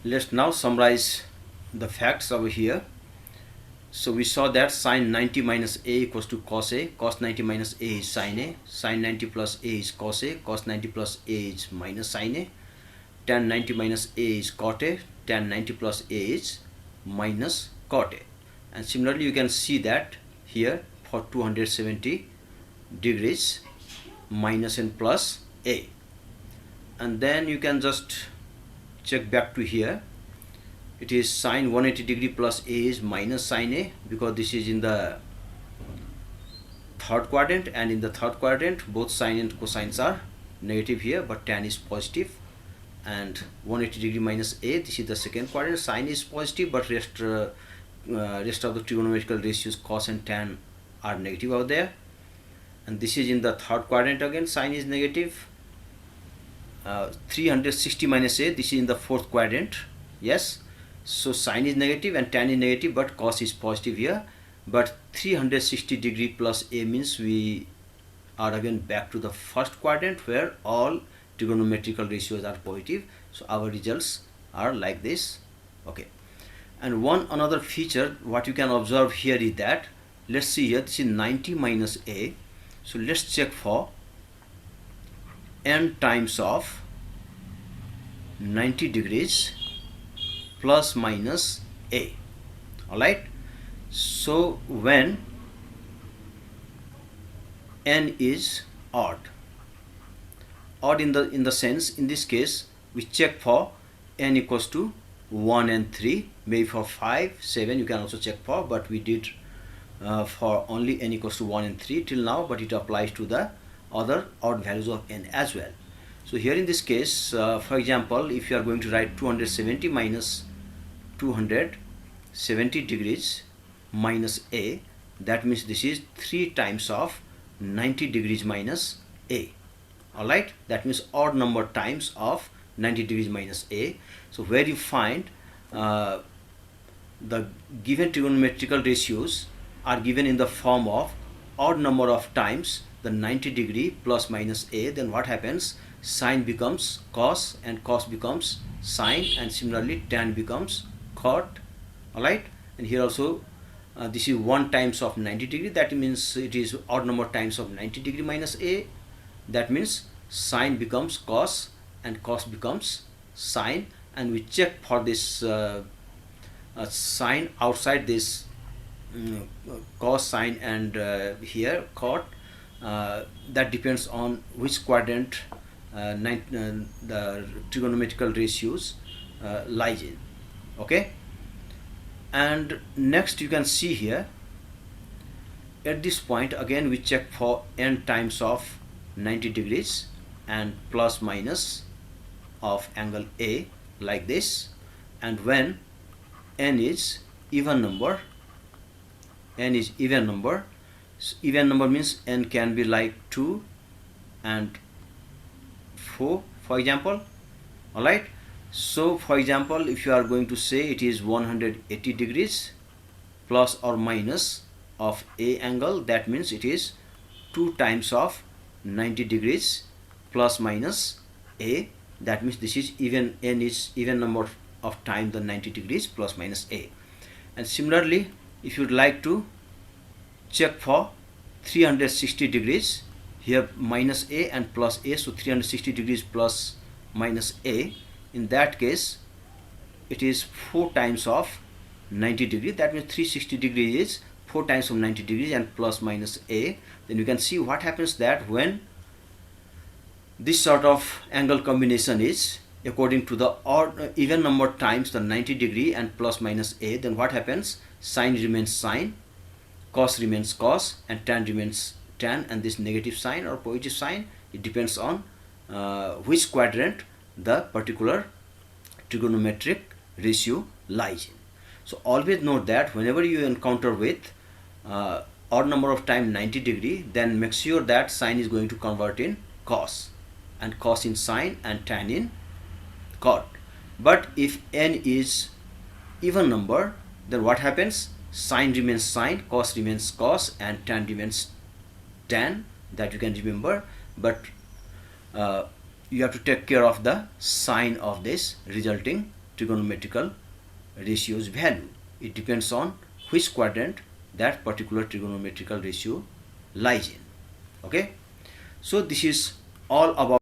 Let's now summarize the facts over here. So we saw that sine 90 minus a equals to cos a, cos 90 minus a is sine 90 plus a is cos a, cos 90 plus a is minus sine a, tan 90 minus a is cot a, tan 90 plus a is minus cot a. And similarly you can see that here for 270 degrees minus and plus a. And then you can just check back to here. It is sine 180 degree plus a is minus sine a, because this is in the third quadrant, and in the third quadrant both sine and cosines are negative here, but tan is positive. And 180 degree minus a, this is the second quadrant, sine is positive, but rest of the trigonometrical ratios cos and tan are negative out there. And this is in the third quadrant again, sine is negative. 360 minus a, this is in the fourth quadrant. Yes, so sine is negative and tan is negative, but cos is positive here. But 360 degree plus a means we are again back to the first quadrant where all trigonometrical ratios are positive. So our results are like this. Okay. And one another feature what you can observe here is that, let's see here, this is 90 minus a. So let's check for n times of 90 degrees plus minus a. Alright, so when n is odd in the sense, in this case we check for n equals to 1 and 3, maybe for 5, 7 you can also check for, but we did for only n equals to 1 and 3 till now, but it applies to the other odd values of n as well. So here in this case, for example, if you are going to write 270 minus 270 degrees minus a, that means this is 3 times of 90 degrees minus a. Alright, that means odd number times of 90 degrees minus a. So where you find the given trigonometrical ratios are given in the form of odd number of times the 90 degree plus minus a, then what happens? Sine becomes cos and cos becomes sine, and similarly tan becomes cot. Alright, and here also this is 1 times of 90 degree, that means it is odd number times of 90 degree minus a, that means sine becomes cos and cos becomes sine. And we check for this sine outside this cos, sine, and here cot. That depends on which quadrant the trigonometrical ratios lies in. Okay, and next you can see here at this point again we check for n times of 90 degrees and plus minus of angle A like this. And when n is even number, so even number means n can be like 2 and 4 for example. Alright, so for example if you are going to say it is 180 degrees plus or minus of a angle, that means it is 2 times of 90 degrees plus minus a, that means this is even, n is even number of time the 90 degrees plus minus a. And similarly if you would like to check for 360 degrees, here minus a and plus a, so 360 degrees plus minus a, in that case it is 4 times of 90 degrees, that means 360 degrees is 4 times of 90 degrees and plus minus a. Then you can see what happens, that when this sort of angle combination is according to the odd even number times the 90 degree and plus minus a, then what happens? Sine remains sine, cos remains cos, and tan remains tan, and this negative sign or positive sign, it depends on which quadrant the particular trigonometric ratio lies in. So always note that whenever you encounter with odd number of time 90 degree, then make sure that sine is going to convert in cos, and cos in sine and tan in cot. But if n is even number, then what happens? Sine remains sine, cos remains cos, and tan remains tan, that you can remember. But you have to take care of the sign of this resulting trigonometrical ratio's value. It depends on which quadrant that particular trigonometrical ratio lies in. Okay, so this is all about